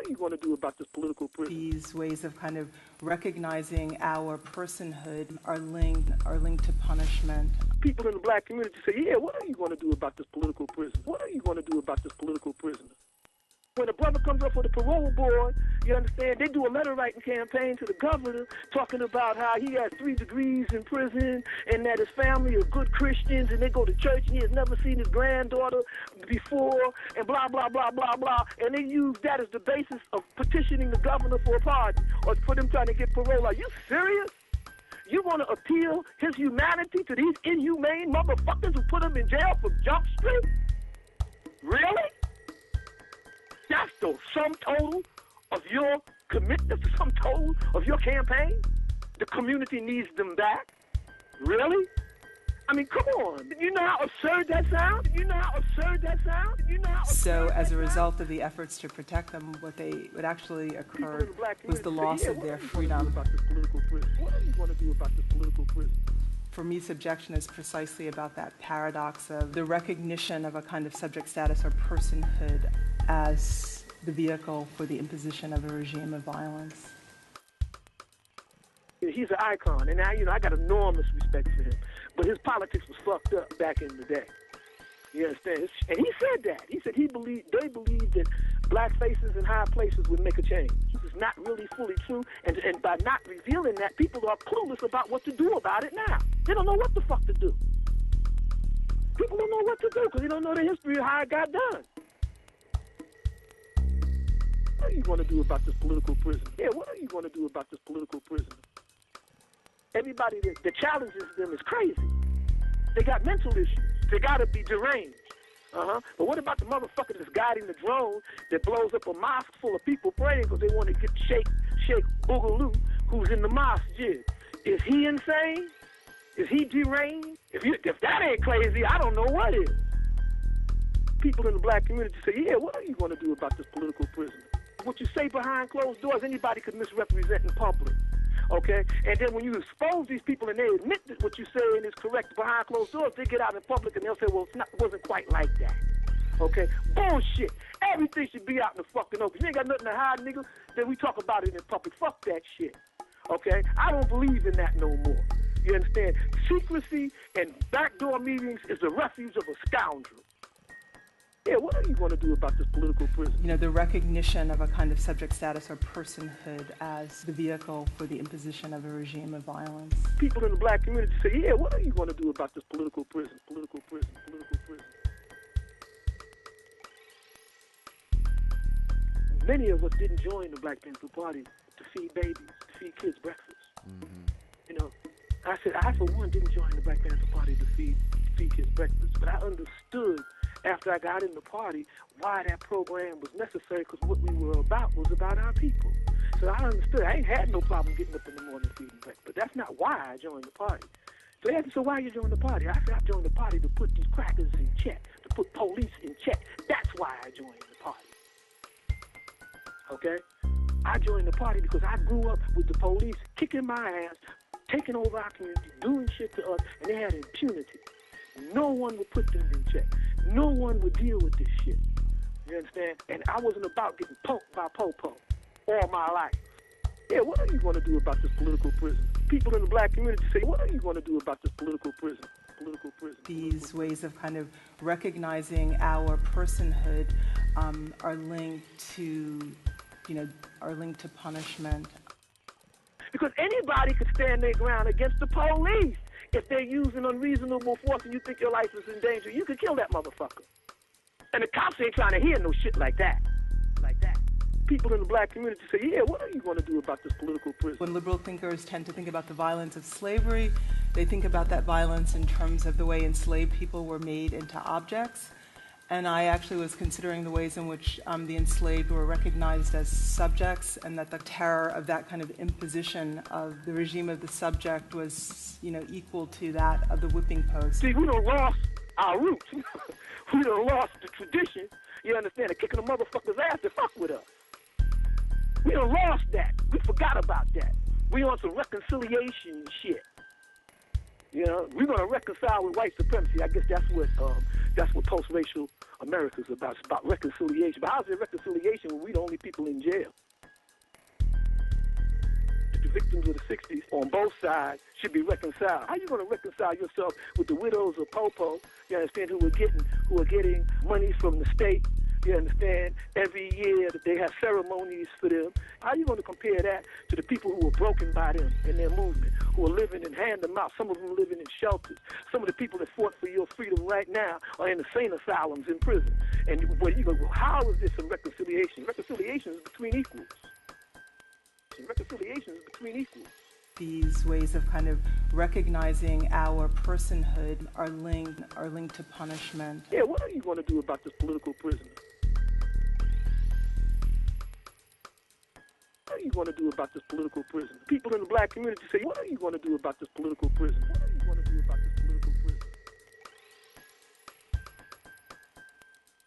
are you going to do about this political prison? These ways of kind of recognizing our personhood are linked to punishment. People in the black community say, yeah, what are you going to do about this political prison? What are you going to do about this political prisoner? When a brother comes up for the parole board, you understand, they do a letter writing campaign to the governor talking about how he has 3 degrees in prison and that his family are good Christians and they go to church and he has never seen his granddaughter before and blah, blah, blah, blah, blah. And they use that as the basis of petitioning the governor for a pardon or for them trying to get parole. Are you serious? You want to appeal his humanity to these inhumane motherfuckers who put him in jail for Jump Street? Really? That's the sum total of your commitment, the sum total of your campaign? The community needs them back? Really? I mean, come on. You know how absurd that sounds? You know how absurd that sounds? You know how absurd So as a result of the efforts to protect them, what actually occurred was the loss of their freedom. What are you going to do about this political prison? For me, subjection is precisely about that paradox of the recognition of a kind of subject status or personhood as the vehicle for the imposition of a regime of violence. He's an icon, and I got enormous respect for him. But his politics was fucked up back in the day. You understand? And he said that. He said they believed that black faces in high places would make a change. This is not really fully true, and by not revealing that, people are clueless about what to do about it now. They don't know what the fuck to do. People don't know what to do because they don't know the history of how it got done. What are you going to do about this political prison? Yeah, what are you going to do about this political prison? Everybody that challenges them is crazy. They got mental issues. They got to be deranged. But what about the motherfucker that's guiding the drone that blows up a mosque full of people praying because they want to get Sheikh Boogaloo, who's in the mosque jig? Is he insane? Is he deranged? If that ain't crazy, I don't know what is. People in the black community say, yeah, what are you going to do about this political prison? What you say behind closed doors, anybody could misrepresent in public. Okay? And then when you expose these people and they admit that what you're saying is correct behind closed doors, they get out in public and they'll say, well, it wasn't quite like that. Okay? Bullshit. Everything should be out in the fucking open. You ain't got nothing to hide, nigga, then we talk about it in public. Fuck that shit. Okay? I don't believe in that no more. You understand? Secrecy and backdoor meetings is the refuge of a scoundrel. Yeah, what are you going to do about this political prison? You know, the recognition of a kind of subject status or personhood as the vehicle for the imposition of a regime of violence. People in the black community say, yeah, what are you going to do about this political prison? Political prison, political prison. Many of us didn't join the Black Panther Party to feed babies, to feed kids breakfast. Mm-hmm. You know, I said, I for one didn't join the Black Panther Party to feed kids breakfast, but I understood after I got in the party why that program was necessary, because what we were about was about our people. So I understood. I ain't had no problem getting up in the morning feeding breakfast, but that's not why I joined the party. So they asked me, so why you joined the party? I said, I joined the party to put these crackers in check, to put police in check. That's why I joined the party. Okay? I joined the party because I grew up with the police kicking my ass, taking over our community, doing shit to us, and they had impunity. No one would put them in check. No one would deal with this shit. You understand? And I wasn't about getting poked by Popo all my life. Yeah, what are you going to do about this political prison? People in the black community say, what are you going to do about this political prison? Political prison. These ways of kind of recognizing our personhood are linked to, punishment. Because anybody could stand their ground against the police. If they're using unreasonable force and you think your life is in danger, you could kill that motherfucker. And the cops ain't trying to hear no shit like that. Like that. People in the black community say, yeah, what are you going to do about this political prison? When liberal thinkers tend to think about the violence of slavery, they think about that violence in terms of the way enslaved people were made into objects. And I actually was considering the ways in which the enslaved were recognized as subjects, and that the terror of that kind of imposition of the regime of the subject was, equal to that of the whipping post. See, we done lost our roots. We done lost the tradition, you understand, of kicking a motherfucker's ass to fuck with us. We done lost that. We forgot about that. We on some reconciliation shit. You know, we're going to reconcile with white supremacy. I guess that's what post-racial America is about. It's about reconciliation. But how's there reconciliation when we the only people in jail? The victims of the 60s on both sides should be reconciled. How are you going to reconcile yourself with the widows of Popo, you understand, who are getting money from the state, you understand, every year that they have ceremonies for them? How are you going to compare that to the people who were broken by them in their movement, who are living in hand-to-mouth, some of them living in shelters? Some of the people that fought for your freedom right now are in insane asylums in prison. And when you go, well, how is this a reconciliation? Reconciliation is between equals. Reconciliation is between equals. These ways of kind of recognizing our personhood are linked to punishment. Yeah, what are you going to do about this political prisoner? What are you going to do about this political prisoner? People in the black community say, what are you going to do about this political prisoner?